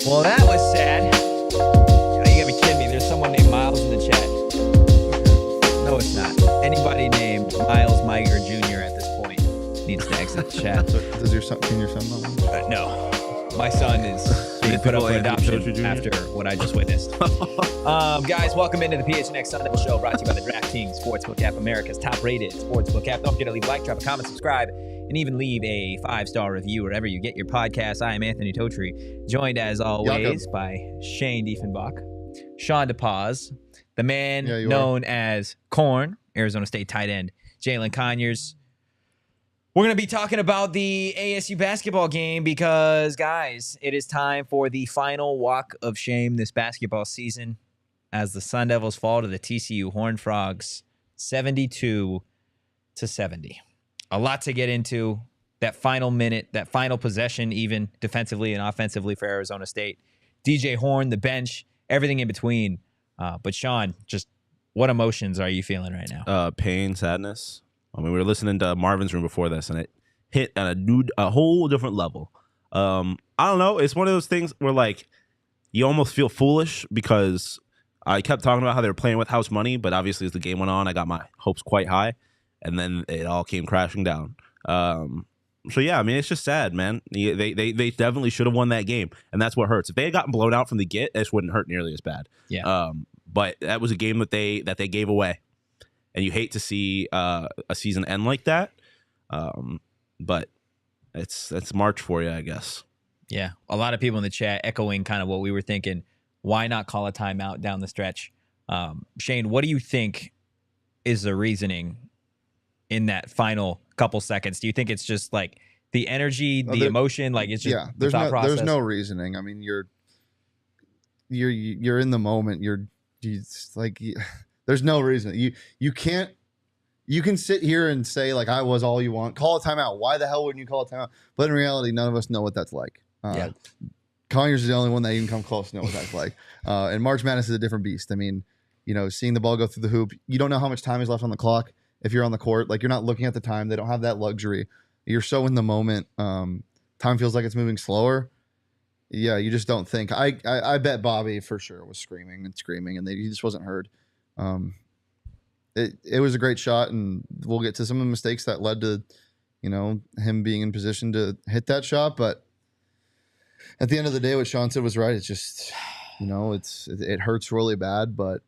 Well, that was sad. You gotta be kidding me. There's someone named Miles in the chat. No, it's not. Anybody named Miles, Mike, or Junior at this point needs to exit the chat. Can your son know? No. My son is being put up for adoption after what I just witnessed. Guys, welcome into the PHNX Sunday Show, brought to you by the DraftKings Sportsbook app, America's top-rated sportsbook app. Don't forget to leave a like, drop a comment, subscribe, and even leave a 5-star review wherever you get your podcast. I am Anthony Totri, joined as always by Shane Diefenbach, Sean DePaz, the man known as Horne, Arizona State tight end, Jalin Conyers. We're going to be talking about the ASU basketball game because, guys, it is time for the final walk of shame this basketball season as the Sun Devils fall to the TCU Horned Frogs 72-70. A lot to get into. That final minute, that final possession, even defensively and offensively for Arizona State. DJ Horne, the bench, everything in between. But, Sean, just what emotions are you feeling right now? Pain, sadness. I mean, we were listening to Marvin's Room before this, and it hit at a whole different level. I don't know. It's one of those things where, like, you almost feel foolish because I kept talking about how they were playing with house money, but obviously as the game went on, I got my hopes quite high, and then it all came crashing down. So, yeah, I mean, it's just sad, man. They definitely should have won that game, and that's what hurts. If they had gotten blown out from the get, this wouldn't hurt nearly as bad. Yeah. But that was a game that they gave away. And you hate to see a season end like that, but it's March for you, I guess. Yeah, a lot of people in the chat echoing kind of what we were thinking. Why not call a timeout down the stretch? Shane, what do you think is the reasoning in that final couple seconds? Do you think it's just like the energy, the emotion, like it's just the thought process? There's no reasoning. I mean, you're in the moment. There's no reason. You can sit here and say, like, I was all you want. Call a timeout. Why the hell wouldn't you call a timeout? But in reality, none of us know what that's like. Conyers is the only one that even come close to know what that's like. And March Madness is a different beast. I mean, seeing the ball go through the hoop, you don't know how much time is left on the clock if you're on the court. Like, you're not looking at the time. They don't have that luxury. You're so in the moment. Time feels like it's moving slower. Yeah, you just don't think. I bet Bobby for sure was screaming, and he just wasn't heard. It was a great shot, and we'll get to some of the mistakes that led to, him being in position to hit that shot. But at the end of the day, what Sean said was right. It's just, it hurts really bad. But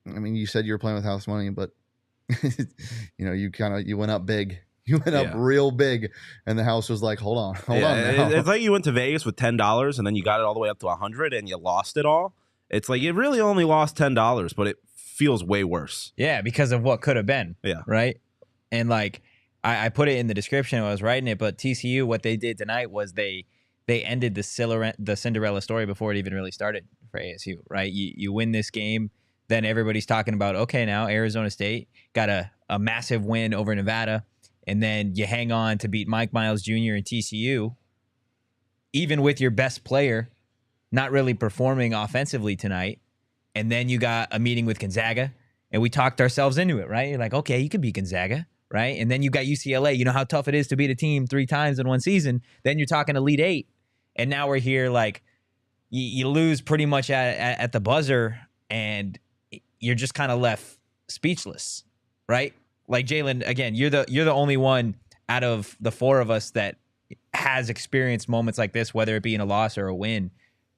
I mean, you said you were playing with house money, but you went up big. You went up real big, and the house was like, hold on now. It's like you went to Vegas with $10, and then you got it all the way up to $100, and you lost it all. It's like you really only lost $10, but it feels way worse. Yeah, because of what could have been. Yeah. Right? And like I put it in the description when I was writing it, but TCU, what they did tonight was they ended the Cinderella story before it even really started for ASU, right? You win this game, then everybody's talking about, okay, now Arizona State got a massive win over Nevada, and then you hang on to beat Mike Miles Jr. and TCU, even with your best player not really performing offensively tonight. And then you got a meeting with Gonzaga, and we talked ourselves into it, right? You're like, okay, you can beat Gonzaga, right? And then you got UCLA. You know how tough it is to beat a team 3 times in one season. Then you're talking Elite 8. And now we're here, like, you lose pretty much at the buzzer, and you're just kind of left speechless, right? Like, Jalin, again, you're the only one out of the 4 of us that has experienced moments like this, whether it be in a loss or a win.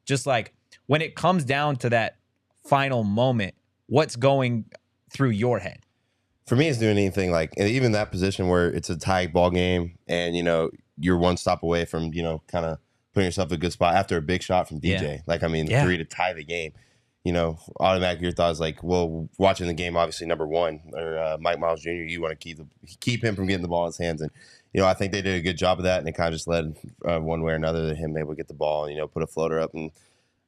Just like when it comes down to that final moment, what's going through your head? For me, it's doing anything like, and even that position where it's a tie ball game and, you're one stop away from, kind of putting yourself in a good spot after a big shot from DJ. Yeah. Like, I mean, 3 to tie the game, automatically your thought is like, well, watching the game, obviously number 1 or Mike Miles Jr., you want to keep him from getting the ball in his hands. And, I think they did a good job of that, and it kind of just led one way or another to him able to get the ball and, put a floater up. And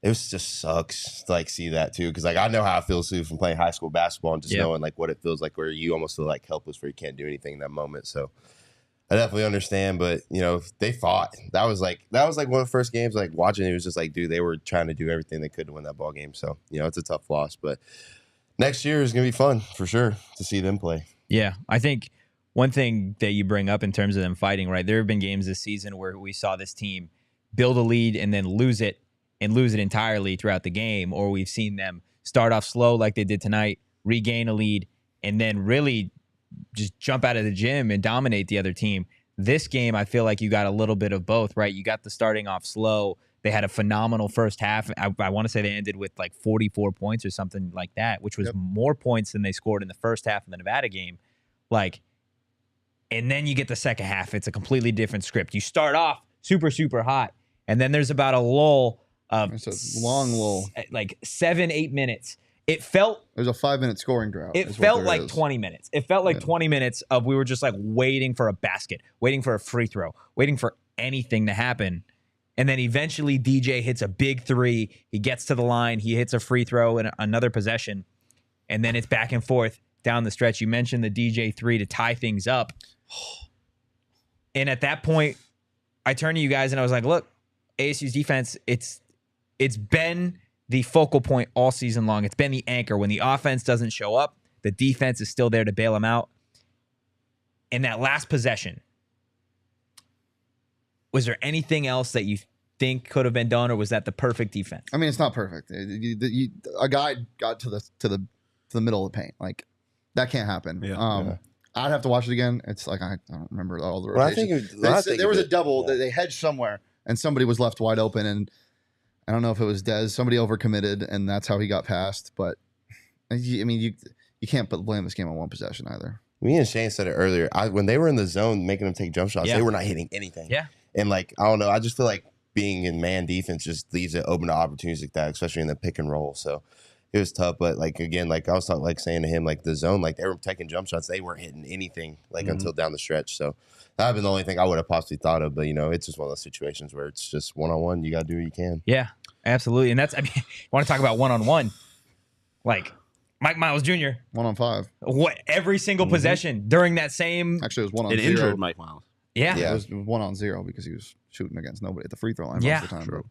it just sucks to, like, see that, too, because, like, I know how it feels, too, from playing high school basketball and just knowing, like, what it feels like where you almost feel, like, helpless where you can't do anything in that moment. So I definitely understand, but, they fought. That was like one of the first games, like, watching it was just like, dude, they were trying to do everything they could to win that ball game. So, it's a tough loss, but next year is going to be fun for sure to see them play. Yeah, I think one thing that you bring up in terms of them fighting, right, there have been games this season where we saw this team build a lead and then lose it and lose it entirely throughout the game, or we've seen them start off slow like they did tonight, regain a lead, and then really just jump out of the gym and dominate the other team. This game, I feel like you got a little bit of both, right? You got the starting off slow. They had a phenomenal first half. I want to say they ended with like 44 points or something like that, which was more points than they scored in the first half of the Nevada game. Like, and then you get the second half. It's a completely different script. You start off super, super hot, and then there's about a lull of It's a long lull. like 7-8 minutes. It felt There's a 5-minute scoring drought. It felt like 20 minutes. It felt like 20 minutes of we were just like waiting for a basket, waiting for a free throw, waiting for anything to happen. And then eventually DJ hits a big three. He gets to the line. He hits a free throw and another possession. And then it's back and forth down the stretch. You mentioned the DJ three to tie things up. And at that point, I turned to you guys and I was like, look, ASU's defense, it's been the focal point all season long. It's been the anchor. When the offense doesn't show up, the defense is still there to bail them out. In that last possession, was there anything else that you think could have been done, or was that the perfect defense? I mean, it's not perfect. A guy got to the middle of the paint. Like, that can't happen. I'd have to watch it again. It's like I don't remember all the rotations. There was a double that they hedged somewhere, and somebody was left wide open, and I don't know if it was Dez. Somebody overcommitted, and that's how he got past. But I mean, you can't blame this game on one possession either. Me and Shane said it earlier. When they were in the zone making them take jump shots, they were not hitting anything. Yeah. And like, I don't know. I just feel like being in man defense just leaves it open to opportunities like that, especially in the pick and roll. So it was tough. But like, again, like I was saying to him, like the zone, like they were taking jump shots. They weren't hitting anything like until down the stretch. So that would have been the only thing I would have possibly thought of. But, you know, it's just one of those situations where it's just one-on-one. You got to do what you can. Yeah, absolutely. And that's, I mean, you want to talk about one-on-one. Like, Mike Miles Jr. 1-on-5. What every single possession during that same. Actually, it was 1-on-0. It injured Mike Miles. Yeah. It was 1-on-0 because he was shooting against nobody at the free throw line most of the time. True.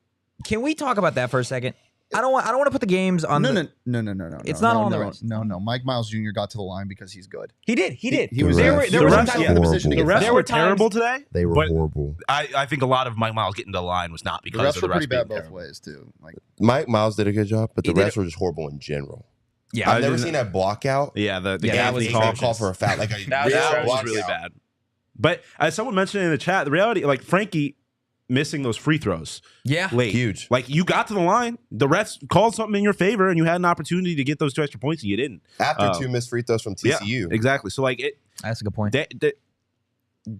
Can we talk about that for a second? I don't want to put the games on. No. It's not on the refs. No. Mike Miles Jr. got to the line because he's good. He did. He was There were some times in the position to The get refs fouled. were terrible today. They were but horrible. I think a lot of Mike Miles getting to the line was not The because refs of were the pretty refs bad being both terrible. ways too. Like, Mike Miles did a good job, but the He did refs were just horrible in general. Yeah, I've never seen that block out. Yeah, the that was call for a foul. Like a That was real atrocious. block really out. bad. But as someone mentioned in the chat, the reality, like Frankie missing those free throws Yeah. late. Huge. Like you got to the line, the refs called something in your favor, and you had an opportunity to get those 2 extra points, and you didn't. After 2 missed free throws from TCU. Yeah, exactly. So like That's a good point.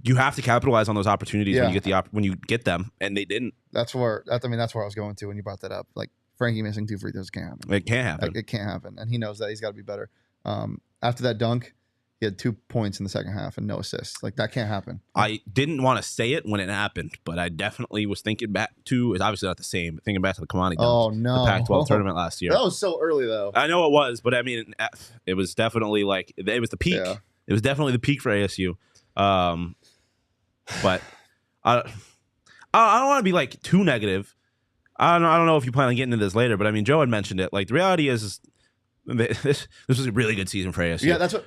you have to capitalize on those opportunities when Yeah. you get when you get them, and they didn't. that's where I was going to when you brought that up. Like, Frankie missing 2 free throws can't happen. It can't happen. Like, it can't happen, and he knows that. He's got to be better. After that dunk, he had 2 points in the second half and no assists. Like, that can't happen. I didn't want to say it when it happened, but I definitely was thinking back to. It's obviously not the same. But thinking back to the Kamani dunk, Oh no, the Pac-12 tournament last year. That was so early though. I know it was, but I mean, it was definitely like it was the peak. Yeah. It was definitely the peak for ASU. But I don't want to be like too negative. I don't know if you plan on getting into this later, but I mean, Joe had mentioned it. Like the reality is, this was a really good season for ASU. Yeah, that's what.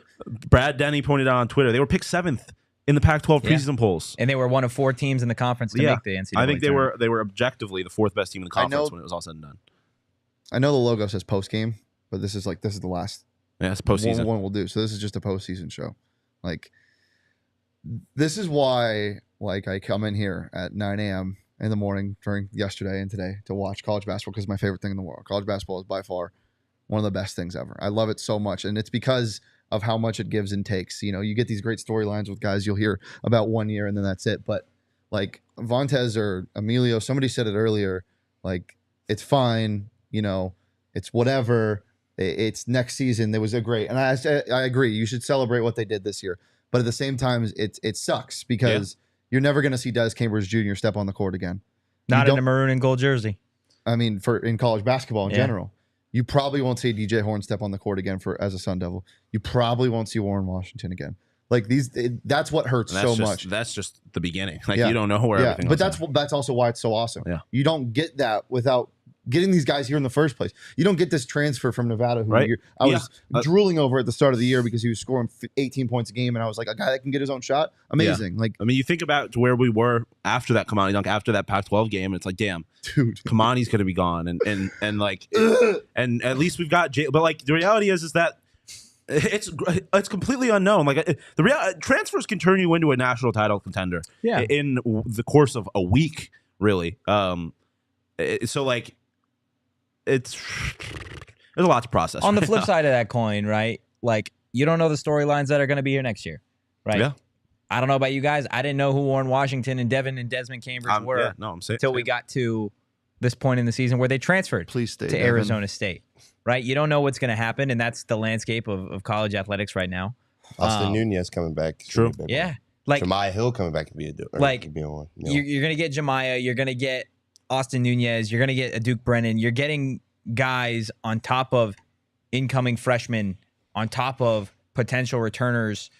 Brad Denny pointed out on Twitter. They were picked 7th in the Pac-12 preseason polls. And they were one of 4 teams in the conference to make the NCAA I think tournament. they were objectively the 4th best team in the conference when it was all said and done. I know the logo says post game, but this is the last Yeah, it's postseason. one we'll do. So this is just a postseason show. Like, this is why, like, I come in here at 9 a.m. in the morning during yesterday and today to watch college basketball because it's my favorite thing in the world. College basketball is by far one of the best things ever. I love it so much, and it's because of how much it gives and takes. You know, you get these great storylines with guys you'll hear about 1 year and then that's it. But like Vontez or Emilio, somebody said it earlier, like, it's fine, you know, it's whatever. It's next season. There was a great, and I agree. You should celebrate what they did this year. But at the same time, it sucks because you're never going to see Des Cambridge Jr. step on the court again. Not in a maroon and gold jersey. I mean, in college basketball in general. You probably won't see DJ Horne step on the court again as a Sun Devil. You probably won't see Warren Washington again. Like that's what hurts so much. That's just the beginning. Like you don't know where everything. But that's also why it's so awesome. Yeah. You don't get that without getting these guys here in the first place. You don't get this transfer from Nevada who Right. I was drooling over at the start of the year because he was scoring 18 points a game, and I was like, a guy that can get his own shot, amazing. Like, I mean, you think about where we were after that Kamani dunk, after that Pac-12 game, and it's like, damn, dude, Kamani's going to be gone, and like, and at least we've got Jay. But like, the reality is that it's completely unknown. Like, transfers can turn you into a national title contender. In the course of a week, really. So like, there's a lot to process. On the flip side of that coin, right? Like, you don't know the storylines that are going to be here next year, right? Yeah. I don't know about you guys. I didn't know who Warren Washington and Devin and Desmond Cambridge were until we got to this point in the season where they transferred to Arizona State, right? You don't know what's going to happen, and that's the landscape of college athletics right now. Austin Nunez coming back. True. Yeah. Like Jemiah Hill coming back to be a dude. Like, you're going to get Jemiah. You're going to get Austin Nunez. You're going to get a Duke Brennan. You're getting guys on top of incoming freshmen, on top of potential returners.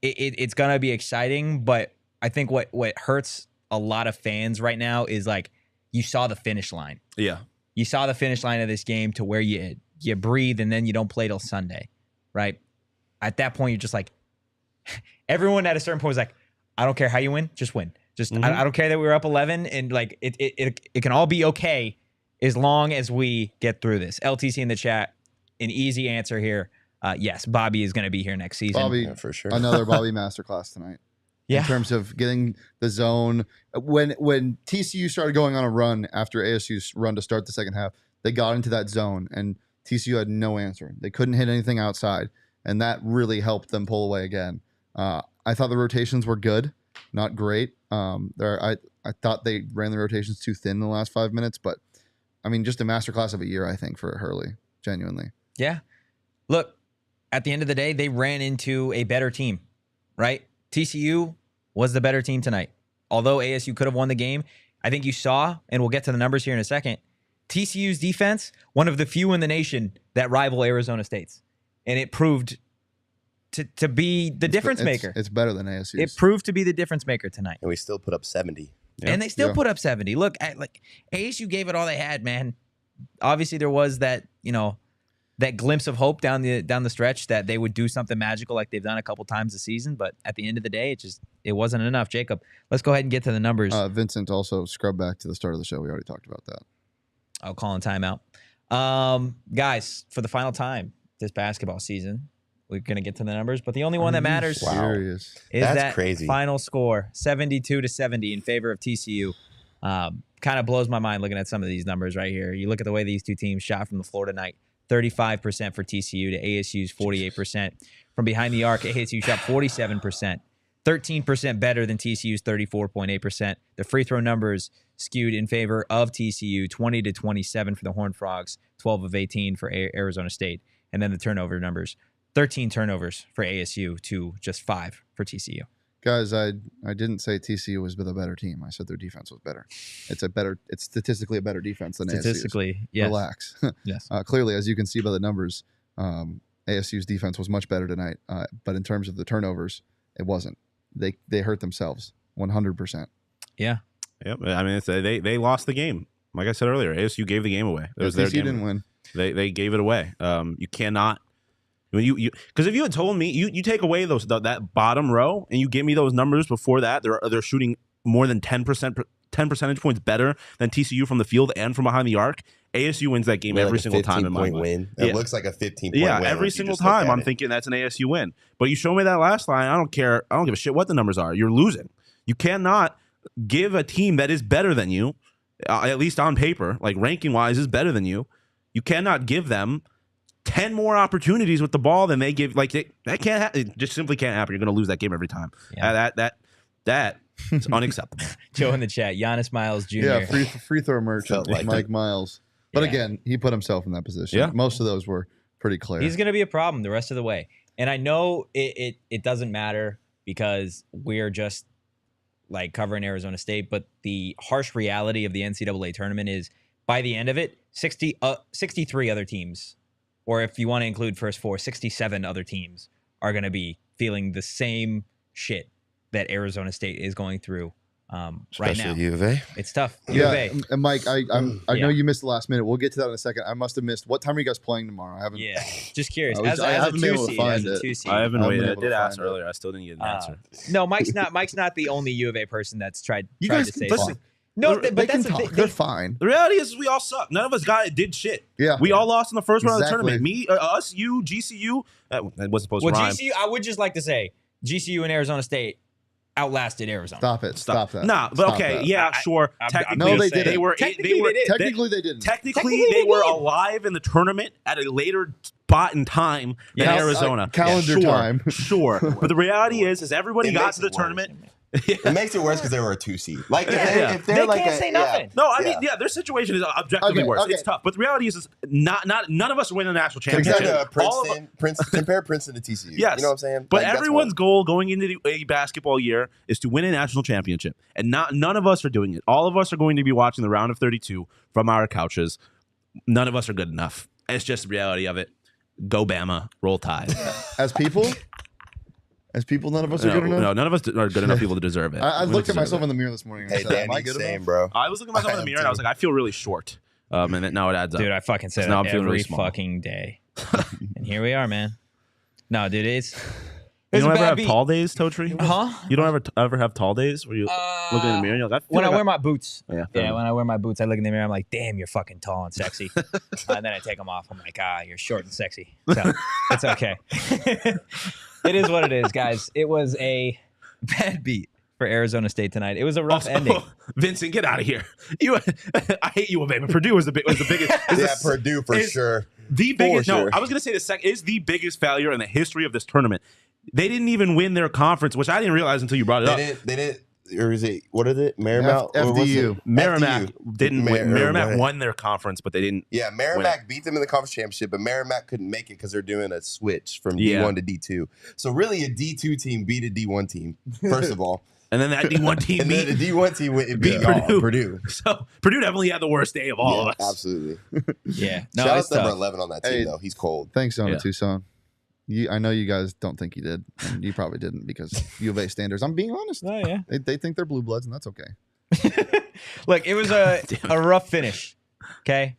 It's going to be exciting, but I think what hurts a lot of fans right now is like, you saw the finish line. Yeah. You saw the finish line of this game to where you breathe and then you don't play till Sunday, right? At that point, you're just like, everyone at a certain point was like, I don't care how you win, just win. Just I don't care that we were up 11, and like it can all be okay as long as we get through this. LTC in the chat, an easy answer here. Yes, Bobby is going to be here next season. Bobby, for sure. Another Bobby masterclass tonight. Yeah. In terms of getting the zone. When TCU started going on a run after ASU's run to start the second half, they got into that zone, and TCU had no answer. They couldn't hit anything outside, and that really helped them pull away again. I thought the rotations were good, not great. I thought they ran the rotations too thin in the last 5 minutes, but I mean, just a masterclass of a year, I think, for Hurley, genuinely. Yeah. Look, at the end of the day, they ran into a better team, right? TCU was the better team tonight. Although ASU could have won the game, I think you saw, and we'll get to the numbers here in a second, TCU's defense, one of the few in the nation that rival Arizona State's. And it proved to be the difference maker. It's better than ASU's. It proved to be the difference maker tonight. And we still put up 70. Yeah. And they still put up 70. Look, like ASU gave it all they had, man. Obviously, there was that, that glimpse of hope down the stretch that they would do something magical like they've done a couple times this season. But at the end of the day, it wasn't enough. Jacob, let's go ahead and get to the numbers. Vincent also scrubbed back to the start of the show. We already talked about that. I'll call in timeout. Guys, for the final time this basketball season, we're going to get to the numbers, but the only one that matters is that crazy final score, 72-70 in favor of TCU. Kind of blows my mind looking at some of these numbers right here. You look at the way these two teams shot from the floor tonight, 35% for TCU to ASU's 48%. From behind the arc, ASU shot 47%, 13% better than TCU's 34.8%. The free throw numbers skewed in favor of TCU, 20-27 for the Horned Frogs, 12 of 18 for Arizona State. And then the turnover numbers, 13 turnovers for ASU to just 5 for TCU. Guys, I didn't say TCU was the better team. I said their defense was better. It's statistically a better defense than ASU's. Statistically, yes. Relax. Yes. Clearly, as you can see by the numbers, ASU's defense was much better tonight. But in terms of the turnovers, it wasn't. They hurt themselves 100%. Yeah. Yep. I mean, they lost the game. Like I said earlier, ASU gave the game away. It was their game. TCU didn't win. They gave it away. You cannot. Because if you had told me you take away that bottom row and you give me those numbers before that, they're shooting more than 10 percentage points better than TCU from the field and from behind the arc. ASU wins that game every single time in my mind. Win. It looks like a 15-point win. Yeah, every single time I'm thinking that's an ASU win. But you show me that last line, I don't care. I don't give a shit what the numbers are. You're losing. You cannot give a team that is better than you, at least on paper, like ranking wise, is better than you. You cannot give them 10 more opportunities with the ball than they give. Like that can't happen. It just simply can't happen. You're going to lose that game every time. Yeah. That is unacceptable. Joe in the chat, Giannis Miles Jr. Yeah, free throw merchant like Mike Miles. But Yeah. again, he put himself in that position. Yeah. Most of those were pretty clear. He's going to be a problem the rest of the way. And I know it doesn't matter because we're just like covering Arizona State, but the harsh reality of the NCAA tournament is by the end of it, 63 other teams, or if you want to include first four, 67 other teams are going to be feeling the same shit that Arizona State is going through Right Especially now. U of A. It's tough. U of A. And Mike, I know you missed the last minute. We'll get to that in a second. I must have missed. What time are you guys playing tomorrow? I haven't. Yeah, just curious. I As a haven't been able 2 to seed, find as a it. 2 seed. I haven't been waited. I able did to ask find it. earlier. I still didn't get an answer. No, Mike's not the only U of A person that's tried guys to can say talk. something. No, They but can that's talk. They're fine. The reality is we all suck. None of us did shit. Yeah. We all lost in the first round of the Exactly. tournament. Me, us, you, GCU. That wasn't supposed to rhyme. GCU, I would just like to say GCU and Arizona State outlasted Arizona. Stop it. Stop that. Nah, but Stop okay, that. yeah, sure. I'm Technically, No, they didn't. They were. Technically, they did. Technically, they didn't. Technically, they were alive in the tournament at a later spot in time than Cal- Arizona. calendar Sure, time. Sure. But the reality is everybody It got makes to the it worse. tournament. It makes it worse because they were a 2 seed. Like Yeah. if they're They like can't say nothing. No, I mean, yeah, their situation is objectively Okay, worse. okay. It's tough, but the reality is none of us win a national Compare championship. to All of Princeton, compare Princeton to TCU. Yes. You know what I'm saying? But Like, that's everyone's what- goal going into a basketball year is to win a national championship, and none of us are doing it. All of us are going to be watching the round of 32 from our couches. None of us are good enough. It's just the reality of it. Go Bama, roll Tide. As people, none of us are good enough. No, none of us are good enough people to deserve it. I We looked at deserve myself it. in the mirror this morning. And Hey, I said, "Am I Danny, good same, enough?" bro. I was looking at myself in the I am mirror and I was too. like, I feel really short. And now it adds up. Dude, I fucking say So now that I'm feeling every really small. fucking day. And here we are, man. No, dude, it's You a don't ever bad have beat. tall days, Totri? Huh? You don't ever have tall days where you look in the mirror and you're like, When I feel wear like my boots. Yeah, fair Yeah, enough. when I wear my boots, I look in the mirror. I'm like, damn, you're fucking tall and sexy. And then I take them off. I'm like, you're short and sexy. So it's okay. It is what it is, guys. It was a bad beat for Arizona State tonight. It was a rough ending. Vincent, get out of here. I hate you, but Purdue was the biggest. Yeah, Purdue for sure. The biggest. For No, sure. I was going to say the second is the biggest failure in the history of this tournament. They didn't even win their conference, which I didn't realize until you brought it up. They didn't. Or is it? What is it? Merrimack. FDU. Or was it? Merrimack FDU. didn't win. Merrimack right. won their conference, but they didn't. Yeah, Merrimack beat them in the conference championship, but Merrimack couldn't make it because they're doing a switch from Yeah. D1 to D2. So really, a D2 team beat a D1 team. First of all, And then that D1 team and then the beat. D1 team went and beat Purdue. Purdue. So Purdue definitely had the worst day of all of us. Absolutely. Yeah. No, Shout out it's to number tough. 11 on that team, Hey. though. He's cold. Thanks, Zona Yeah. Tucson. I know you guys don't think you did, and you probably didn't because U of A standards. I'm being honest. Oh, yeah. They think they're blue bloods, and that's okay. Look, it was a rough finish. Okay. It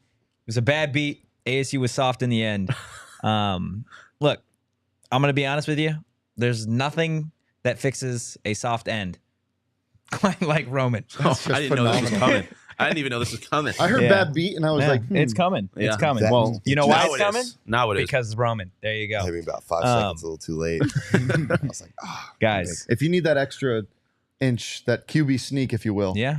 was a bad beat. ASU was soft in the end. Look, I'm going to be honest with you. There's nothing that fixes a soft end quite like Roman. That's I just didn't know this was phenomenal. coming. I didn't even know this was coming. I heard Yeah. bad beat, and I was Yeah, like, it's coming. Yeah. It's coming. That- Well, you know why Now it's it is. coming? Now it is. Because Roman. There you go. Maybe about 5 seconds a little too late. I was like, Guys. if you need that extra inch, that QB sneak, if you will. Yeah.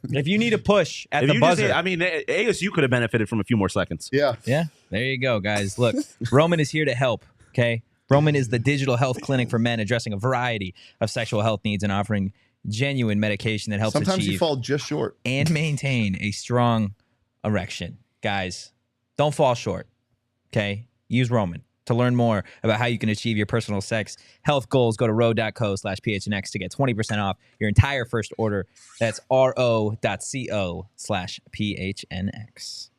If you need a push at If the you just buzzer. say, I mean, ASU could have benefited from a few more seconds. Yeah. Yeah, there you go, guys. Look, Roman is here to help, okay? Roman is the digital health clinic for men addressing a variety of sexual health needs and offering genuine medication that helps Sometimes you achieve fall just short. and maintain a strong erection. Guys, don't fall short, okay? Use Roman. To learn more about how you can achieve your personal sex health goals, go to ro.co/PHNX to get 20% off your entire first order. That's ro.co/PHNX.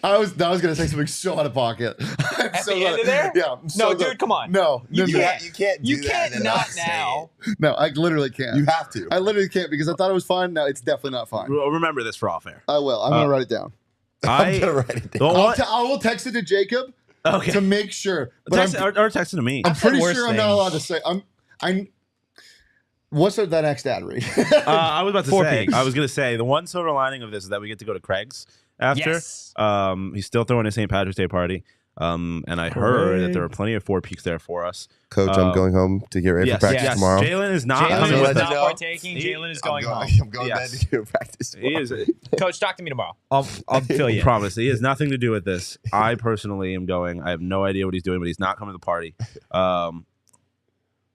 I was gonna say something so out of pocket. At the end of there? Yeah. I'm so No, dude, come on. No, You no, can't. no. you can't do You that can't and not say now. No, I literally can't. it. You have to. I literally can't because I thought it was fine. Now it's definitely not fine. Remember this for off air. I will. I'm gonna write it down. I'm gonna write it down. I will text it to Jacob Okay. to make sure. But Text, I'm or text it to me. I'm I've said pretty worse sure I'm not things. allowed to say. I'm. What's that next ad read? I was about to 4 say. peaks. I was going to say the one silver lining of this is that we get to go to Craig's after. Yes. He's still throwing a St. Patrick's Day party. And I heard that there are plenty of 4 peaks there for us. Coach, I'm going home to get ready Yes, for practice yes. tomorrow. Jalen is not Jalen coming is with let us. not you know. partaking. Jalen is going home. I'm going Yes. back to get practice He tomorrow. is. Coach, talk to me tomorrow. I'll fill you in. Promise. He has nothing to do with this. I personally am going. I have no idea what he's doing, but he's not coming to the party.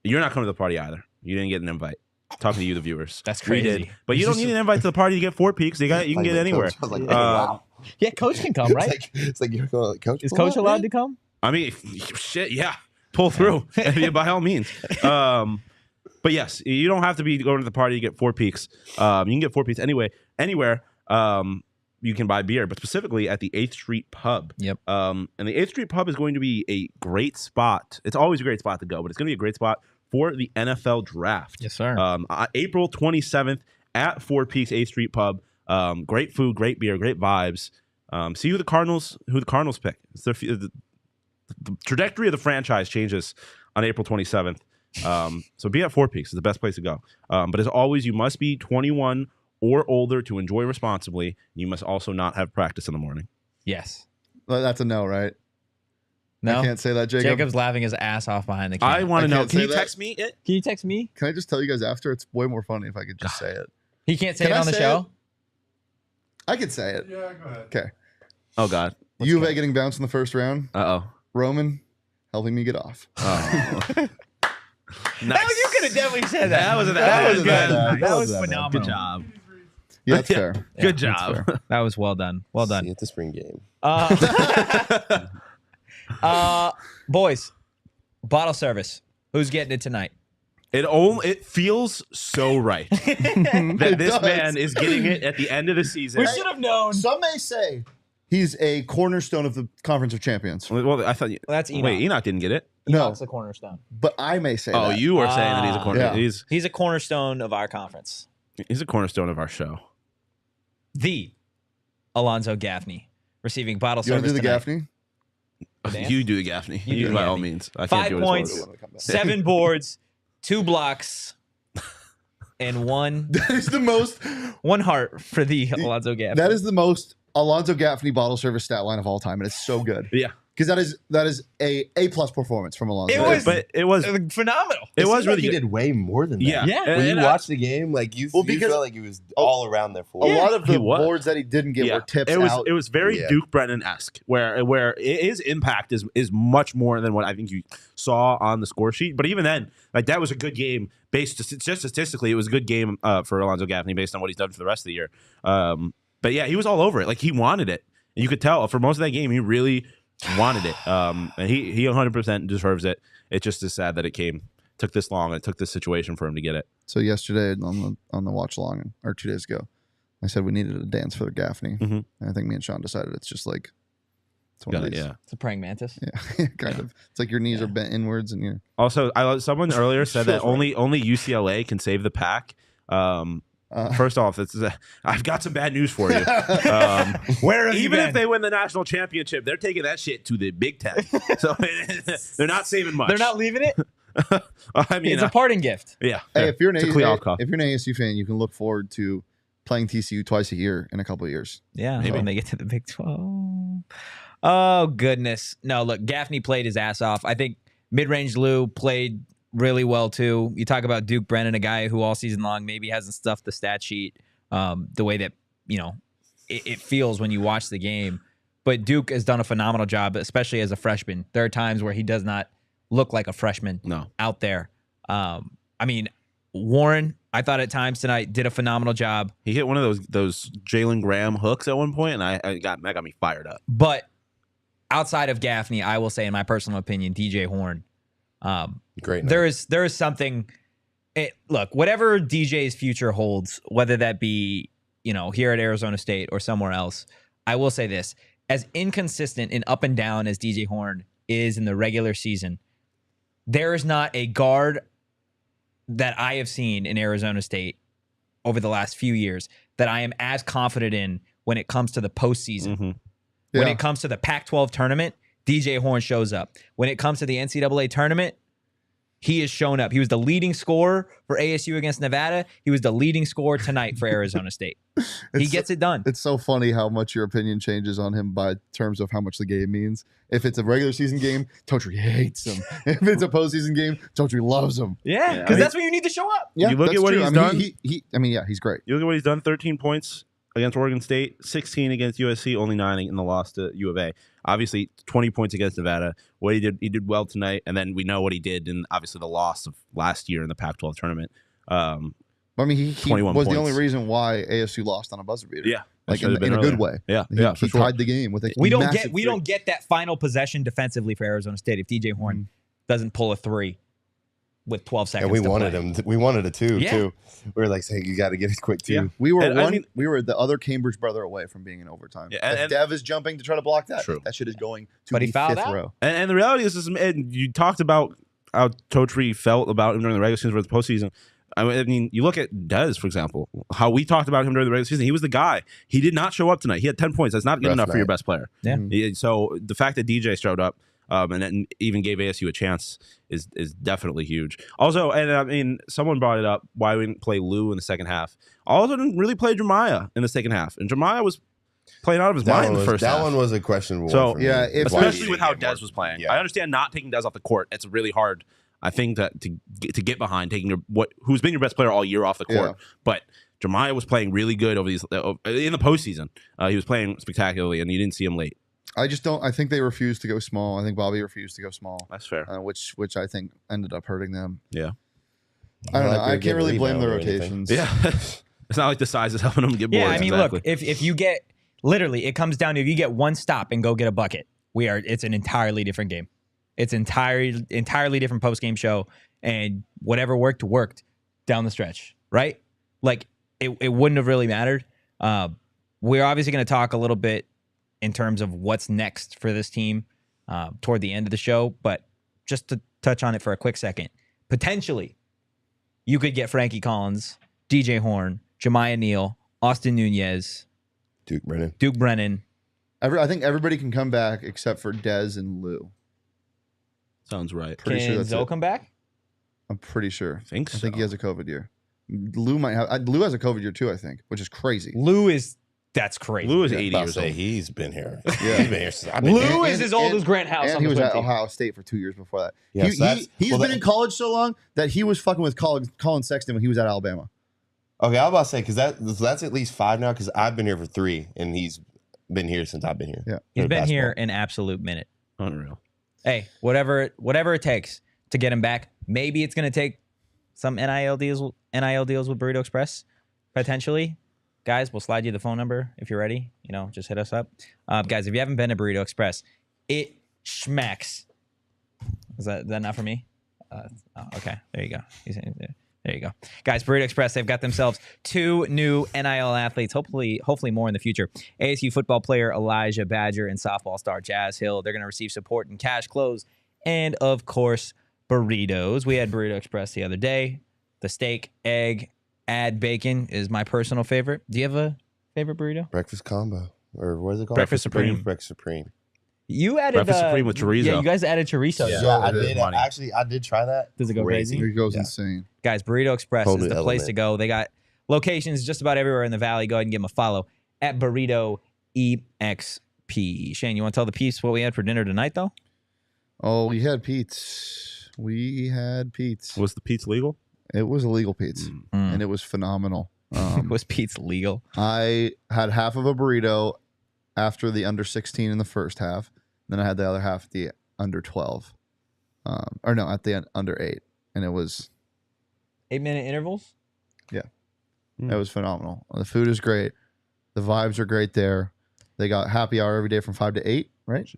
You're not coming to the party either. You didn't get an invite. Talking to you, the viewers. That's We crazy. did. But you don't need an invite to the party to get 4 peaks. You can get anywhere. Coach, I was like, wow. Yeah, Coach can come, right? It's like you're going, Coach. Is pull Coach up, allowed man. to come? I mean, shit, yeah. Pull through by all means. But yes, you don't have to be going to the party to get 4 peaks. You can get 4 peaks anywhere. you can buy beer, but specifically at the 8th Street Pub. Yep. And the 8th Street Pub is going to be a great spot. It's always a great spot to go, but it's going to be a great spot for the NFL Draft. Yes, sir. April 27th at 4 Peaks 8th Street Pub. Great food, great beer, great vibes. See who the Cardinals pick. It's the trajectory of the franchise changes on April 27th. So be at 4 Peaks is the best place to go. But as always, you must be 21 or older to enjoy responsibly. You must also not have practice in the morning. Yes. Well, that's a no, right? No. I can't say that, Jacob. Jacob's laughing his ass off behind the camera. I want to know. can't Can say you that. text me it? Can you text me? Can I just tell you guys after? It's way more funny if I could just say it. He can't say Can it I on the say show? I could say it. Yeah, go ahead. Okay. Oh, God. U of A getting bounced in the first round. Uh-oh. Roman helping me get off. Oh. Nice. Nice. You could have definitely said that. That was good. bad. That That was was bad. phenomenal. Good job. Yeah, that's fair. Good that's job. fair. That was well done. Well See done. you at the spring game. Boys, bottle service. Who's getting it tonight? It feels so right that this does. man is getting it at the end of the season. We should have known. Some may say he's a cornerstone of the Conference of Champions. Well, I thought you. Well, that's Enoch. Wait, Enoch didn't get it. No, Enoch's a cornerstone. but I may say Oh, that. you are saying that he's a corner. Yeah. He's a cornerstone of our conference. a cornerstone of our show. The Alonzo Gaffney receiving bottle You want service to do the tonight. Gaffney? Dan? You do the Gaffney. You do the by all Gaffney. means. I 5 can't do it as points, well. 7 boards, 2 blocks, and one That is the most. heart for the Alonzo Gaffney. That is the most Alonzo Gaffney bottle service stat line of all time, and it's so good Yeah, because that is a plus performance from Alonzo. It was- but it was phenomenal. it was seemed really like he good. did way more than that. Yeah, Yeah. When And you watch the game, like you because felt like he was all around there for a it. lot of he the was. boards that he didn't get were tips it was out. it was very Yeah. Duke Brennan-esque, where his impact is much more than what I think you saw on the score sheet. But even then, like that was a good game based just statistically. It was a good game for Alonzo Gaffney based on what he's done for the rest of the year. But yeah, he was all over it. Like he wanted it, and you could tell for most of that game he really wanted it. And he 100% deserves it. It just is sad that it took this long. It took this situation for him to get it. So yesterday on the watch along, or 2 days ago, I said we needed a dance for the Gaffney, Mhm. and I think me and Sean decided it's just like it's one of these. Yeah. It's a praying mantis. Yeah, kind of. It's like your knees are bent inwards, and you're. Also, someone earlier said that Feels right. only UCLA can save the pack. First off, I've got some bad news for you. Where have you Even been? if they win the national championship, they're taking that shit to the Big Ten. So they're not saving much. They're not leaving it. I mean, It's a parting gift. yeah. Hey, if you're an It's a clear outcome. ASU fan, you can look forward to playing TCU twice a year in a couple of years. Yeah, Maybe. when they get to the Big 12. Oh, goodness. No, look, Gaffney played his ass off. I think mid-range Lou played really well, too. You talk about Duke Brennan, a guy who all season long maybe hasn't stuffed the stat sheet the way that, it feels when you watch the game. But Duke has done a phenomenal job, especially as a freshman. There are times where he does not look like a freshman No. out there. Warren, I thought at times tonight, did a phenomenal job. He hit one of those Jalen Graham hooks at one point, and that got me fired up. But outside of Gaffney, I will say, in my personal opinion, DJ Horne. Great. There is something. Look, whatever DJ's future holds, whether that be here at Arizona State or somewhere else, I will say this: as inconsistent and up and down as DJ Horne is in the regular season, there is not a guard that I have seen in Arizona State over the last few years that I am as confident in when it comes to the postseason. Mm-hmm. When Yeah. it comes to the Pac-12 tournament, DJ Horne shows up. When it comes to the NCAA tournament, he has shown up. He was the leading scorer for ASU against Nevada. He was the leading scorer tonight for Arizona State. He gets it done. It's so funny how much your opinion changes on him by terms of how much the game means. If it's a regular season game, Totri hates him. If it's a postseason game, Totri loves him. Yeah, Yeah, because I mean- that's when you need to show up. Yeah, You look that's at what true. he's I mean, done. Yeah, he's great. You look at what he's done: 13 points against Oregon State, 16 against USC, only 9 in the loss to U of A. Obviously, 20 points against Nevada. What he did well tonight, and then we know what he did in obviously the loss of last year in the Pac-12 tournament. I mean, he 21 was points. the only reason why ASU lost on a buzzer beater. Yeah, like should have in been a earlier. good way. Yeah, He for sure. tied the game with a We don't massive get three. that final possession defensively for Arizona State if DJ Horne doesn't pull a three. with 12 seconds. And we to wanted play. him. We wanted it too. Yeah. Too. We were like saying you got to get it quick too. Yeah. We were And, we were the other Cambridge brother away from being in overtime. Yeah, If Dev is jumping to try to block that, True. that shit is going to But he the fouled fifth out. row. And the reality is, and you talked about how Totri felt about him during the regular season versus the postseason. I mean, you look at Dez, for example, how we talked about him during the regular season. He was the guy. He did not show up tonight. He had 10 points. That's not good Rough enough for your night. best player. Yeah. So the fact that DJ showed up and then even gave ASU a chance is definitely huge. Also, and I mean, someone brought it up, why we didn't play Lou in the second half. Also didn't really play Jeremiah in the second half. And Jeremiah was playing out of his mind in the first half. That one was a questionable So, one for me. yeah, Especially Why with how didn't he get Dez was playing. Yeah. I understand not taking Dez off the court. It's really hard. I think that to get behind taking who's been your best player all year off the court. Yeah. But Jeremiah was playing really good over these in the postseason. He was playing spectacularly, and you didn't see him late. I just don't. I think they refused to go small. I think Bobby refused to go small, That's fair. which I think ended up hurting them. Yeah. I don't Not know. like I they're can't really getting blame the rebound or anything. rotations. Yeah. It's not like the size is helping them get boards. Yeah, I mean, exactly. look, if you get literally, it comes down to if you get one stop and go get a bucket, it's an entirely different game. It's entirely different post game show, and whatever worked down the stretch, right? Like it wouldn't have really mattered. We're obviously going to talk a little bit in terms of what's next for this team toward the end of the show, but just to touch on it for a quick second, potentially you could get Frankie Collins, DJ Horne, Jemiah Neal, Austin Nunez, Duke Brennan. I think everybody can come back except for Dez and Lou. Sounds right. Pretty Can sure that's Zoe it. come back? I'm pretty sure. I think I think he has a COVID year. Lou might have. Lou has a COVID year too. I think, which is crazy. That's crazy. Lou is Yeah, 80 About to years say old. he's been here. Yeah. He's been here since I've been here. Lou And- is as old and- as Grant House And on he the was swim at team. Ohio State for 2 years before that. Yeah, so that's- He's well, been that- in college so long that he was fucking with Colin Sexton when he was at Alabama. Okay, I was about to say because that's at least 5 now because I've been here for 3 and he's been here since I've been here. Yeah. He's For been here basketball. an absolute minute. Unreal. Hey, whatever it takes to get him back. Maybe it's going to take some NIL deals with Burrito Express, potentially. Guys, we'll slide you the phone number if you're ready. Just hit us up. Guys, if you haven't been to Burrito Express, it schmacks. Is that not for me? Okay, there you go. There you go. Guys, Burrito Express, they've got themselves 2 new NIL athletes, hopefully more in the future. ASU football player Elijah Badger and softball star Jazz Hill. They're going to receive support in cash, clothes, and, of course, burritos. We had Burrito Express the other day. The steak, egg, add bacon is my personal favorite. Do you have a favorite burrito? Breakfast combo or what is it called? Breakfast Supreme. Breakfast Supreme. You added Breakfast Supreme with chorizo. Yeah, you guys added chorizo. Yeah. Yeah, I it is did. money. Actually, I did try that. Does it go crazy? He goes Yeah. insane. Guys, Burrito Express Whole is new the place to element. go. They got locations just about everywhere in the valley. Go ahead and give them a follow at Burrito EXP. Shane, you want to tell the peeps what we had for dinner tonight, though? Oh, we had Pete's. Was the pizza legal? It was illegal Pete's, Mm. and it was phenomenal. Was Pete's legal? I had half of a burrito after the under 16 in the first half. Then I had the other half at the under 12. At the under 8. And it was 8-minute intervals? it was phenomenal. The food is great. The vibes are great there. They got happy hour every day from 5 to 8, right?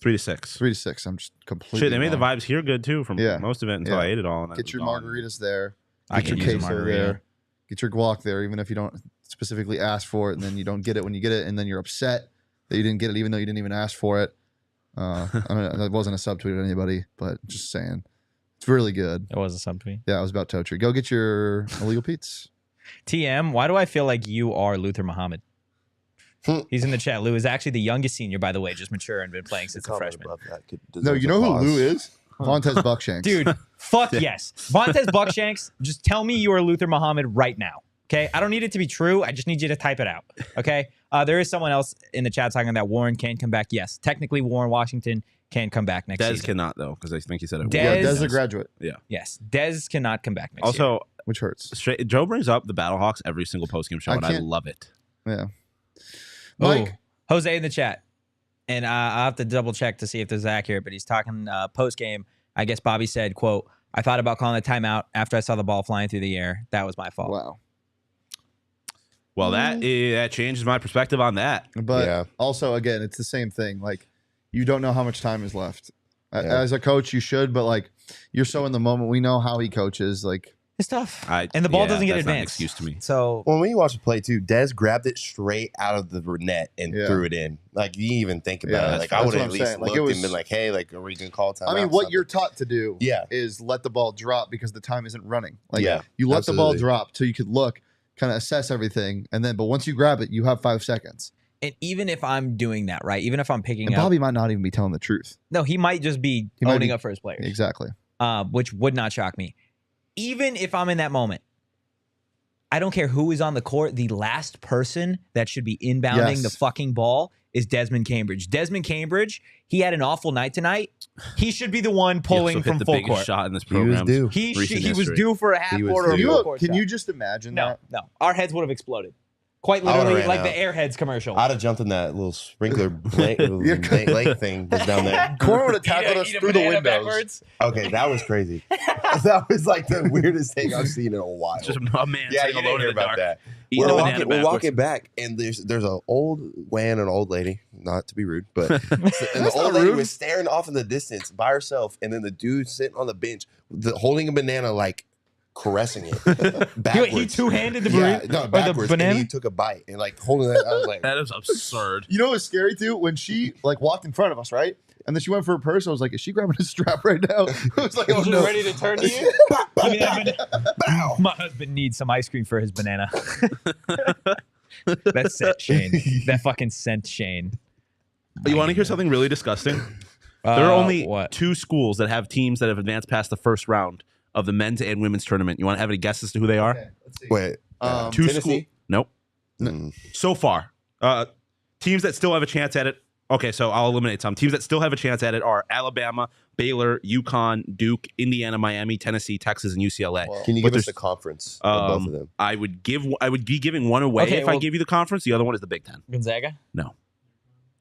3 to 6. 3 to 6. I'm just completely Shit, they made the wrong. vibes here good too from Yeah. most of it until Yeah. I ate it all. And Get it your was gone. margaritas there. I Get could your use a queso margarita. there. Get your guac there, even if you don't specifically ask for it, and then you don't get it when you get it, and then you're upset that you didn't get it, even though you didn't even ask for it. I mean, that wasn't a subtweet at anybody, but just saying, it's really good. It was a subtweet. Yeah, I was about Totri. Go get your illegal Pete's. TM, why do I feel like you are Luther Muhammad? He's in the chat. Lou is actually the youngest senior, by the way, just mature and been playing since a freshman. No, you know who Lou is? Vontez Buckshanks. Dude, fuck yes. Vontez Buckshanks, just tell me you are Luther Muhammad right now. Okay? I don't need it to be true. I just need you to type it out. Okay? There is someone else in the chat talking that Warren can come back. Yes. Technically, Warren Washington can come back next Dez season. cannot though, because I think he said it. Dez- Yeah, Dez a graduate, Yes. Dez cannot come back next year. Also, which hurts. Joe brings up the Battlehawks every single postgame show, I and I can't- love it. Yeah. Oh, Mike, Jose in the chat. And I'll have to double check to see if this is accurate, but he's talking post game. I guess Bobby said, quote, I thought about calling a timeout after I saw the ball flying through the air. That was my fault. wow. Well, that changes my perspective on that. But Yeah. also, again, it's the same thing. Like, you don't know how much time is left. Yeah. As a coach, you should, but like, you're so in the moment. We know how he coaches. Like, It's tough. And the ball doesn't get that's not an advanced. excuse to me. So Well, when you watch the play too, Dez grabbed it straight out of the net and threw it in. Like, you didn't even think about it. Like, I would have at least looked and been like, hey, like, are we going to call time? I mean, what you're taught to do is let the ball drop because the time isn't running. Like, you let the ball drop so you could look, kind of assess everything. And then, but once you grab it, you have 5 seconds. And even if I'm doing that, right, even if I'm picking and up. Bobby might not even be telling the truth. No, he might just be owning up for his players. Exactly. Which would not shock me. Even if I'm in that moment, I don't care who is on the court. The last person that should be inbounding the fucking ball is Desmond Cambridge. Desmond Cambridge, he had an awful night tonight. He should be the one pulling from full court. Shot in this program. He was due for a half quarter of full court. Can you just imagine that? No. Our heads would have exploded. Quite literally, like the Airheads commercial. I'd have jumped in that little sprinkler lake thing that's down there. Corn would have tackled us through the windows. Backwards. Okay, that was crazy. That was like the weirdest thing I've seen in a while. Just a man sitting alone in the dark. That. We're walking back, and there's an old man and an old lady, not to be rude, but and the old lady was staring off in the distance by herself, and then the dude sitting on the bench holding a banana, like caressing it backwards. He two-handed the burrito? No, backwards, and he took a bite and like holding it. I was like, that is absurd. You know what's scary too? When she like walked in front of us, right? And then she went for a purse. I was like, is she grabbing a strap right now? I was like, oh no. Ready to turn to you? My husband needs some ice cream for his banana. That's scent Shane. That fucking scent Shane. You want to hear something really disgusting? There are only 2 schools that have teams that have advanced past the first round of the men's and women's tournament. You want to have any guesses to who they are? Okay, let's see. Wait, 2 schools. Nope. So far, teams that still have a chance at it. Okay, so I'll eliminate some. Teams that still have a chance at it are Alabama, Baylor, UConn, Duke, Indiana, Miami, Tennessee, Texas, and UCLA. Well, can you give us the conference of both of them? I would be giving one away if I give you the conference. The other one is the Big Ten. Gonzaga? No.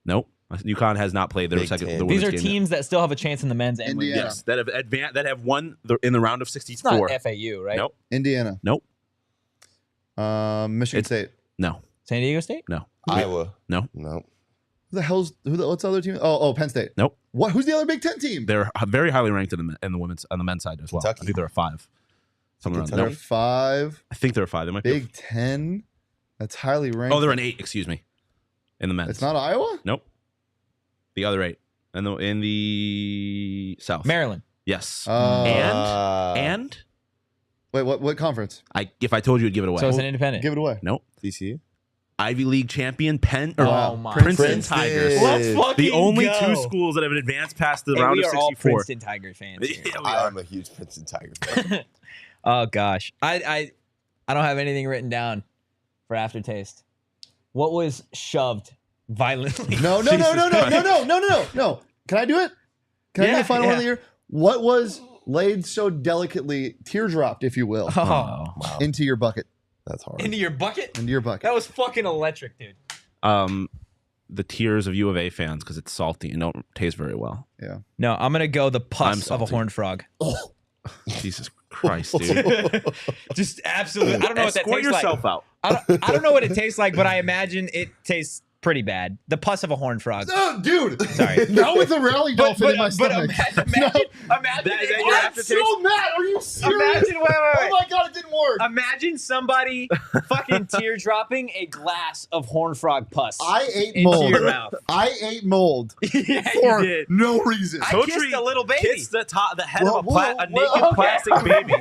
Nope. UConn has not played their second. These are teams that still have a chance in the men's and women's. Yes, that have advanced, that have won in the round of 64. It's not FAU, right? Nope. Indiana. Nope. Michigan State. No. San Diego State? No. Iowa. No. What's the other team? Oh, Penn State. Nope. What? Who's the other Big Ten team? They're very highly ranked in the women's on the men's side as well. Kentucky. I think they're a 5. Somewhere around They're there. 5. I think they're a 5. They might Big Ten. That's highly ranked. Oh, they're an 8. Excuse me. In the men's. It's not Iowa. Nope. The other 8, and in the South. Maryland. Yes. And wait, what conference? If I told you, I'd give it away. So it's an independent. Give it away. Nope. TCU. Ivy League champion Princeton Princeton. Tigers. Let's fucking the only go. 2 schools that have advanced past the round of 64. We are all Princeton Tiger fans. Yeah, I'm a huge Princeton Tiger fan. Oh gosh, I don't have anything written down for aftertaste. What was shoved violently? No. Can I do it? Can I do the final one of the year? What was laid so delicately, teardropped, if you will, into your bucket? That's hard. Into your bucket? Into your bucket. That was fucking electric, dude. The tears of U of A fans because it's salty and don't taste very well. Yeah. No, I'm gonna go the pus of a horned frog. Oh. Jesus Christ, dude. Just absolutely. I don't know what that Escort tastes yourself like. out. I don't know what it tastes like, but I imagine it tastes pretty bad. The pus of a horned frog. Oh, dude. Sorry. Now with the rally dolphin in my stomach. Imagine I'm so mad. Are you serious? Imagine, wait. Oh my God, it didn't work. Imagine somebody fucking teardropping a glass of horned frog pus. I ate into mold. your mouth. I ate mold Yeah, for you did. no reason. I kissed a little baby. Kissed the head of a naked plastic baby.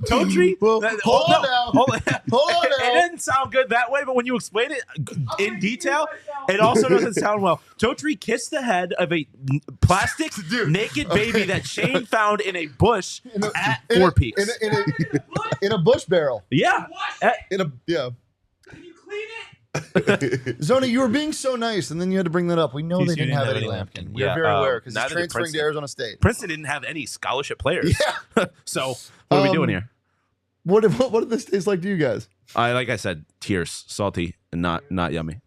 Totri? Hold on now. It didn't sound good that way, but when you explain it in detail, it also doesn't sound well. Totri kissed the head of a plastic naked baby that Shane found in a bush at Four Peaks. In a bush barrel. Yeah. Yeah. Can you clean it? Zona, you were being so nice, and then you had to bring that up. We know TCU they didn't have any Lampkin. We're very aware because he's transferring to Arizona State. Princeton didn't have any scholarship players. Yeah. So what are we doing here? What did this taste like to you guys? Like I said, tears, salty, and not yummy.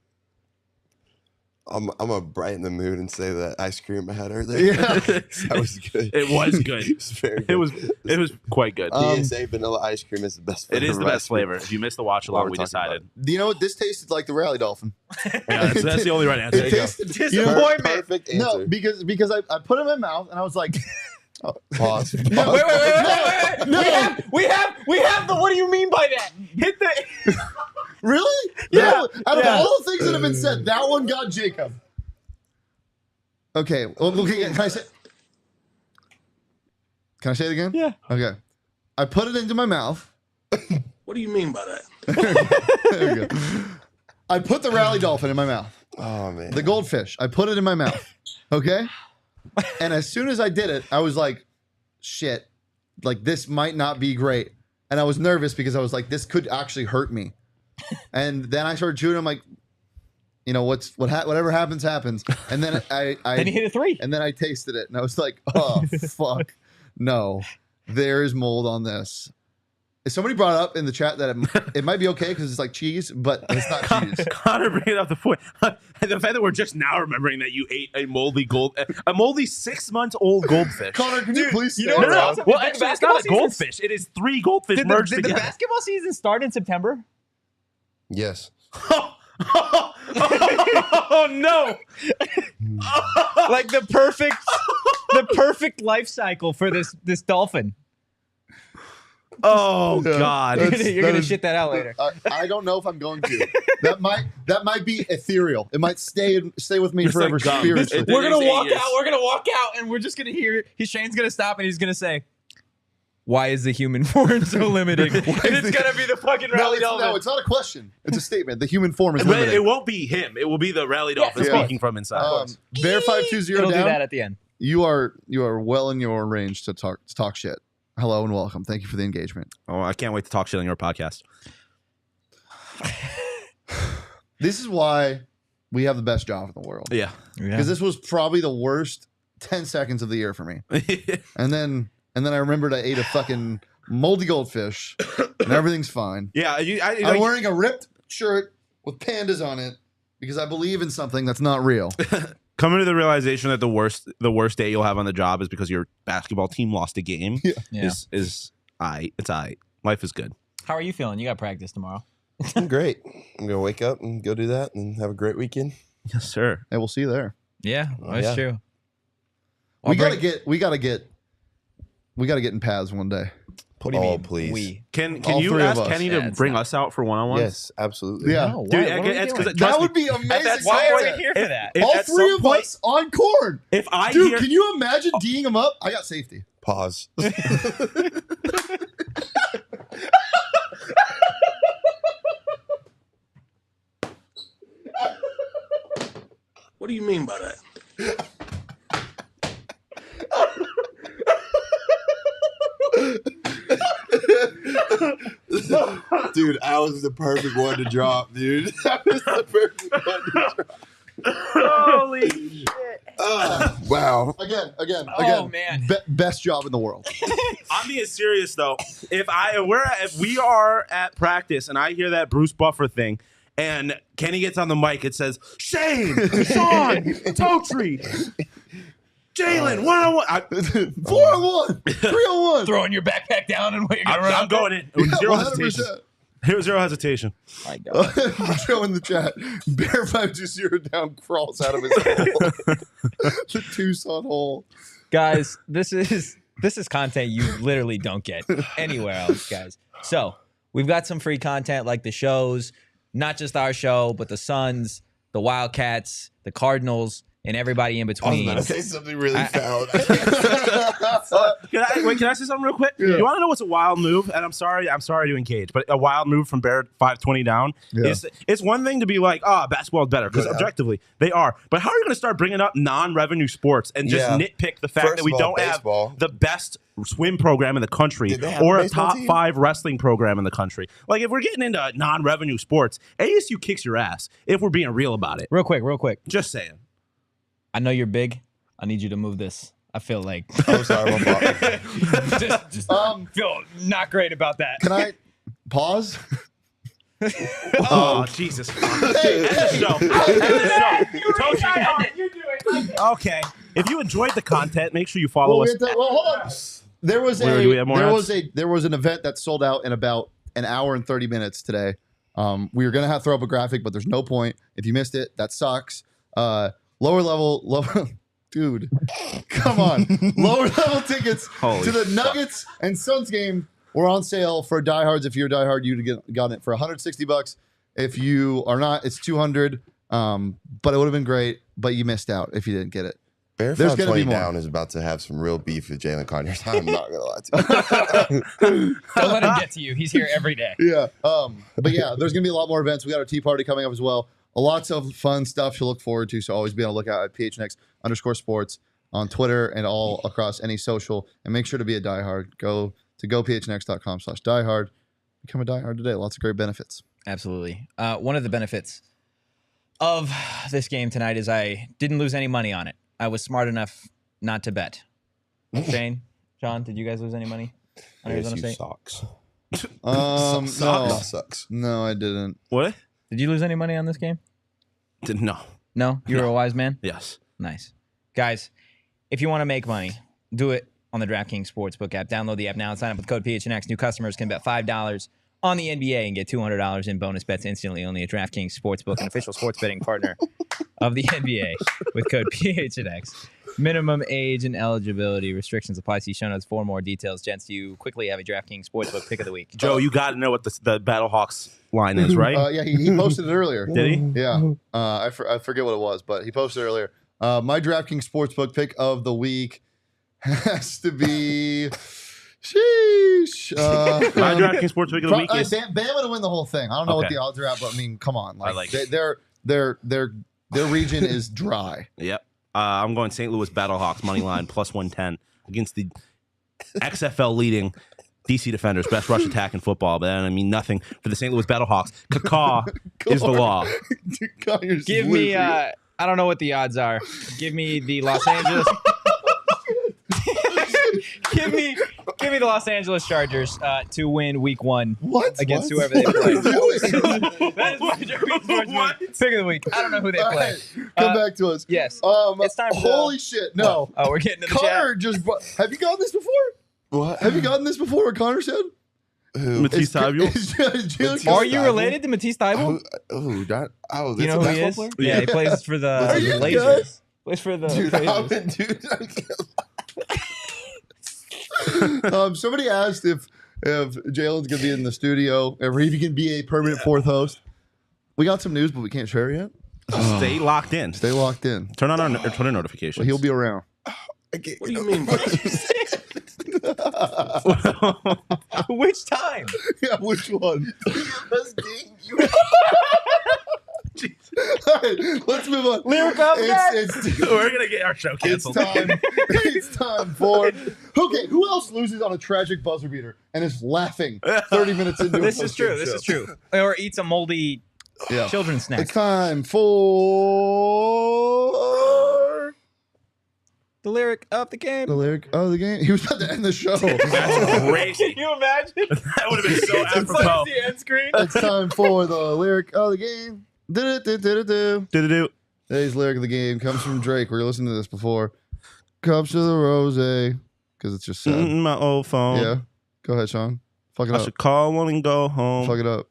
I'm gonna brighten the mood and say that ice cream I had earlier. Yeah. That was good. It was good. It was very good. It was quite good. PSA vanilla ice cream is the best flavor. It is the of best ice cream. flavor. If you missed the watch While along, we're we talking decided. You know what? This tasted like the Rally Dolphin. Yeah, that's the only right answer. It tasted, Disappointment. Perfect answer. no, because I put it in my mouth and I was like, Pause. Wait. We have the. What do you mean by that? Hit the. really? Yeah. Out of Yeah. all the things that have been said, that one got Jacob. Okay. Well, okay. Can I say it again? Yeah. Okay. I put it into my mouth. What do you mean by that? There you go. I put the Rally Dolphin in my mouth. Oh man. The goldfish. I put it in my mouth. Okay. And as soon as I did it, I was like, shit, like this might not be great. And I was nervous because I was like, this could actually hurt me. And then I started chewing. I'm like, you know, whatever happens, happens. And then I Then he hit a 3. and then I tasted it and I was like, oh, fuck. No, there's mold on this. Somebody brought up in the chat that it might be okay because it's like cheese, but it's not cheese. Connor bringing up the point. The fact that we're just now remembering that you ate a moldy 6-month-old goldfish. Connor, can you please you stay know what's around? awesome? Well, Did the actually, it's basketball not a season- goldfish. It is 3 goldfish Did merged the together. basketball season start in September? Yes. Oh no! Like the perfect life cycle for this dolphin. Oh Yeah. God! You're gonna shit that out later. I don't know if I'm going to. That might be ethereal. It might stay with me It's like forever gum. spiritually. We're gonna walk out, We're gonna walk out, and we're just gonna hear. Shane's gonna stop, and he's gonna say, "Why is the human form so limited?" And it's gonna be the fucking No, Rally it's Dolphin. not a question. It's a statement. The human form is But limited. it won't be him. It will be the rally dolphin Yeah. speaking from inside. Bear 520 It'll do that down. at the end. You are well in your range to talk shit. Hello and welcome. Thank you for the engagement. Oh, I can't wait to talk shit on your podcast. This is why we have the best job in the world. Yeah. Because this was probably the worst 10 seconds of the year for me. And then I remembered I ate a fucking moldy goldfish and everything's fine. Yeah. I'm wearing a ripped shirt with pandas on it because I believe in something that's not real. Coming to the realization that the worst day you'll have on the job is because your basketball team lost a game is aight. It's aight. Life is good. How are you feeling? You got practice tomorrow. I'm great. I'm gonna wake up and go do that and have a great weekend. Yes, sir. And we'll see you there. Yeah, that's yeah. true. We gotta get in paths one day. What do you mean? Please. We. Can All you three of ask us. Kenny Yeah, to it's bring not- us out for one-on-ones? Yes, absolutely. Yeah. No, Dude, why? What are we it's doing? because That would be amazing. that's Why some are point- we here for that? If All at three some of point- us on corn. If I Dude, hear, can you imagine D'ing him up? I got safety. Pause. What do you mean by that? Dude, I was the perfect one to drop, dude. That was the perfect one to drop. holy shit. Wow. Again. Oh, man. Best job in the world. I'm being serious though. If we are at practice and I hear that Bruce Buffer thing, and Kenny gets on the mic, it says Shane, Shawn, Totri, Jalin, 1-on-1. 4-on-1, 3-on-1. Throwing your backpack down and what you're gonna run. I'm going in. Zero hesitation. Zero hesitation. My God. Joe in the chat. Bear 520 down crawls out of his hole. The Tucson hole. Guys, this is content you literally don't get anywhere else, guys. So we've got some free content like the shows, not just our show, but the Suns, the Wildcats, the Cardinals, and everybody in I was between. about to say something really foul. Can I say something real quick? Yeah. You want to know what's a wild move? And I'm sorry to engage, but a wild move from Bear 520 down is it's one thing to be like, basketball is better because objectively they are. But how are you going to start bringing up non-revenue sports and just nitpick the fact that we don't have the best swim program in the country or a top 5 wrestling program in the country? Like if we're getting into non-revenue sports, ASU kicks your ass if we're being real about it. Real quick. Just saying. I know you're big. I need you to move this. I feel like I'm sorry, my fault. just feel not great about that. Can I pause? Oh, Jesus. End the show. Okay. If you enjoyed the content, make sure you follow us. Hold on. There was an event that sold out in about an hour and 30 minutes today. We were gonna have to throw up a graphic, but there's no point. If you missed it, that sucks. Lower level, dude, come on. Lower level tickets to the Nuggets and Suns game were on sale for Diehards. If you're a Diehard, you'd have gotten it for $160. If you are not, it's $200. But it would have been great. But you missed out if you didn't get it. There's going to be more. Down is about to have some real beef with Jalin Conyers. I'm not going to lie to you. Don't let him get to you. He's here every day. Yeah. But yeah, there's going to be a lot more events. We got our tea party coming up as well. Lots of fun stuff to look forward to. So always be on the lookout at PHNX_sports on Twitter and all across any social. And make sure to be a diehard. Go to gophnx.com/diehard. Become a diehard today. Lots of great benefits. Absolutely. One of the benefits of this game tonight is I didn't lose any money on it. I was smart enough not to bet. Shane, Sean, did you guys lose any money on Arizona State? Sucks. No. Sucks. No, I didn't. What? Did you lose any money on this game? No. No? You were a wise man? Yes. Nice. Guys, if you want to make money, do it on the DraftKings Sportsbook app. Download the app now and sign up with code PHNX. New customers can bet $5 on the NBA and get $200 in bonus bets instantly only at DraftKings Sportsbook, an official sports betting partner of the NBA with code PHNX. Minimum age and eligibility restrictions apply. See show notes for more details. Gents, you quickly have a DraftKings Sportsbook pick of the week. Joe, you got to know what the Battlehawks line is, right? Yeah, he posted it earlier. Did he? Yeah. I forget what it was, but he posted it earlier. My DraftKings Sportsbook pick of the week has to be... Sheesh. My DraftKings Sports Pick of the week is Bama to win the whole thing. I don't know what the odds are at, but I mean, come on. Like their region is dry. Yep. I'm going St. Louis Battlehawks money line plus 110 against the XFL leading DC Defenders, best rush attack in football. But I mean nothing for the St. Louis Battlehawks. Caw is the law. Give me I don't know what the odds are. Give me the Los Angeles Give me the Los Angeles Chargers to win Week 1 against whoever they play. That is my DraftKings pick of the week. I don't know who they play. Right. Come back to us. Yes. It's time for holy shit! No. Oh, we're getting to the Connor chat. have you gotten this before? What? Have you gotten this before? What Connor said? Matisse Thybulle. Are you related to Matisse Thybulle? You You know who he is? player? Yeah, he plays for the Are you Blazers. good? Plays for the Blazers. Somebody asked if Jalen's gonna be in the studio, or if he can be a permanent fourth host. We got some news, but we can't share it yet. Stay locked in. Stay locked in. Turn on our Twitter notifications. Well, he'll be around. What do you mean by that? Which time? Yeah, which one? Jeez. All right, let's move on. Lyric up We're gonna get our show canceled. It's time for. Okay, who else loses on a tragic buzzer beater and is laughing 30 minutes into This a is true. This show? is true. Or eats a moldy children's snack. It's time for The lyric of the game. the lyric of the game. He was about to end the show. That's crazy. Can you imagine? That would have been so It's apropos. like the end screen. It's time for the lyric of the game. Do-do-do-do-do-do. Do. Today's lyric of the game comes from Drake. We were listening to this before. Cups to the rose, because it's just sad. My old phone. Yeah. Go ahead, Sean. Fuck it I up. should call one and go home. Fuck it up.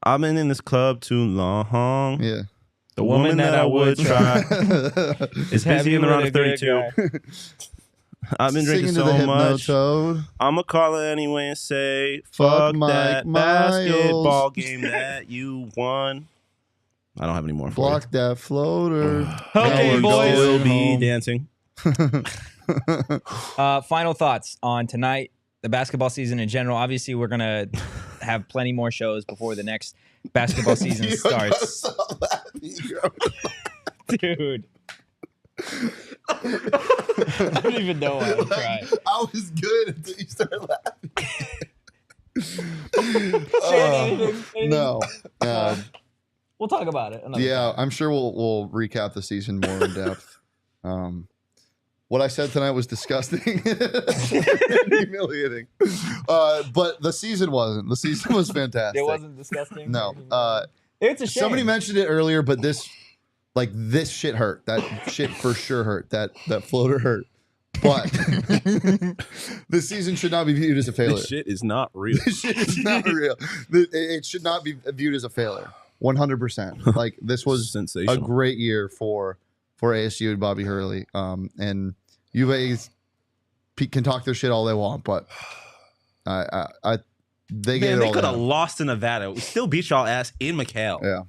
I've been in this club too long. Yeah. The woman that I would try is busy in the round of 32. I've been drinking Singing to the so much. Hypnotoad. I'ma call her anyway and say, Fuck fuck Mike that Miles. basketball game that you won. I don't have any more for Block that floater. Okay, you. boys. We'll be dancing. Final thoughts on tonight, the basketball season in general. Obviously, we're going to have plenty more shows before the next basketball season starts. Dude. I don't even know why I tried. I was good until you started laughing. No. We'll talk about it. Yeah, I'm sure we'll recap the season more in depth. What I said tonight was disgusting, humiliating. But the season wasn't. The season was fantastic. It wasn't disgusting. No. It's a shame. Somebody mentioned it earlier, but this shit hurt. That shit for sure hurt. That floater hurt. But this season should not be viewed as a failure. This shit is not real. This shit is not real. It should not be viewed as a failure. 100%. Like this was a great year for ASU and Bobby Hurley. And UVA can talk their shit all they want, but they could have lost to Nevada. We still beat y'all ass in McHale. Yeah.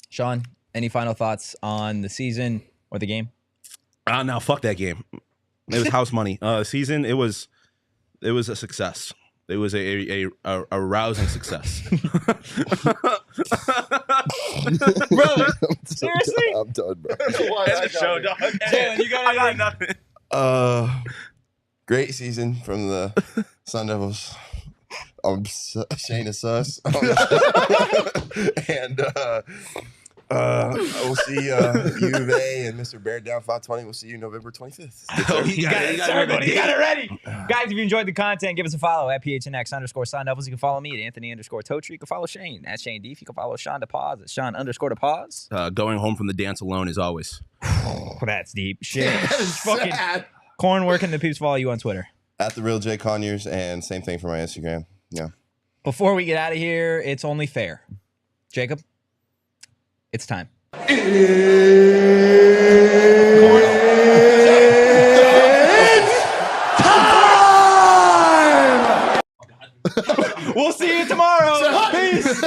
Sean, any final thoughts on the season or the game? No, fuck that game. It was house money. Season, it was a success. It was a rousing success. Bro, seriously? I'm done, bro. End the show, dog. Jalen, you got I got nothing. Great season from the Sun Devils. Shane is sus. And we'll see U of A and Mr. Bear down 520. We'll see you November 25th. You got it ready. Guys, if you enjoyed the content, give us a follow at PHNX_Sun Devils. You can follow me at Anthony_Totri. You can follow Shane at Shane Deef. You can follow Sean DePause at Sean_DePause. Going home from the dance alone as always. That's deep shit. That is fucking sad. Corn, where can the peeps follow you on Twitter? At the real J Conyers, and same thing for my Instagram. Yeah. Before we get out of here, it's only fair. Jacob, it's time. We'll see you tomorrow. Peace.